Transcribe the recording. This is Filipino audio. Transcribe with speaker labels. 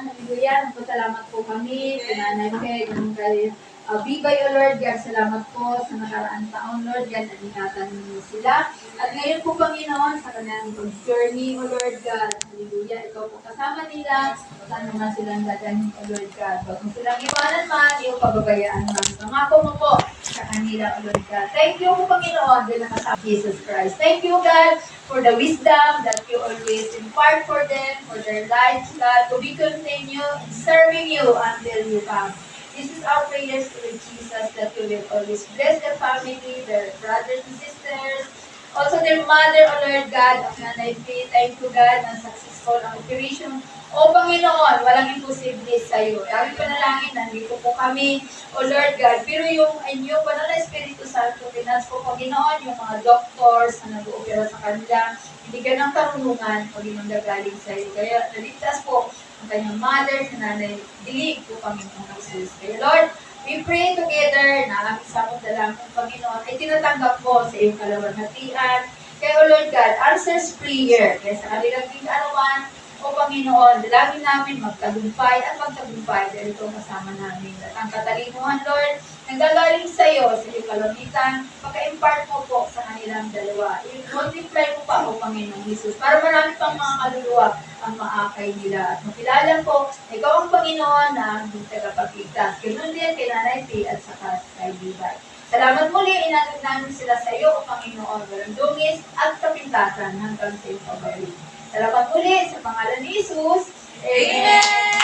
Speaker 1: nakaraan. Hallelujah. Salamat po kami. Pinanay Peg, kay Bibay, O Lord God, salamat po sa nakaraang taon, Lord God, ingatan niyo sila. At ngayon po, Panginoon, sa kanilang journey, O Lord God, hallelujah, ikaw po kasama nila, saan naman silang dadalhin, O Lord God. Huwag mo silang iwanan man, iyong pababayaan man. Pangako mo po sa kanila, O Lord God. Thank you po, Panginoon, din nakasama Jesus Christ. Thank you, God, for the wisdom that you always impart for them, for their lives, God, to be continue serving you until you come. This is our prayers to Lord Jesus, that you will always bless their family, their brothers and sisters, also their mother, O Lord God, of Nanay Faith. Thank you, God, na successful ang operation. O Panginoon, walang imposible sa iyo. Dami panalangin, nandito po kami, O Lord God. Pero yung inyo pa na Espiritu Santo, pinas po, Panginoon, yung mga doctors na nag-oopera sa kanila, hindi ka ng karunungan, Panginoon, gagaling sa iyo. Kaya naligtas po ang kanyang mother, si Nanay Dilig po, Panginoon Jesus. Kaya Lord, we pray together na aming samot dalangin, Panginoon, ay tinatanggap ko sa iyong kalawalhatian. Kaya, O Lord God, answers prayer. Kaya sa kanilang tingarawan, O Panginoon, dalangin namin magtagumpay at magtagumpay dahil ito kasama namin. At ang katalinuhan, Lord, nanggagaling sa iyo, sa iyong kalamitan, pagka-impart mo po sa kanilang dalawa. I-multiply mo pa, O Panginoon Jesus, para marami pang mga kaluluwa ang maakay nila. At makilala po, ikaw ang Panginoon na ang tagapagligtas. Ganoon din kay Nanay P at saka kay Bibay. Salamat muli, inanod namin sila sa iyo, O Panginoon, walang dungis at kapintasan hanggang sa iyong pabalik. Salamat muli sa pangalan ni Jesus. Amen!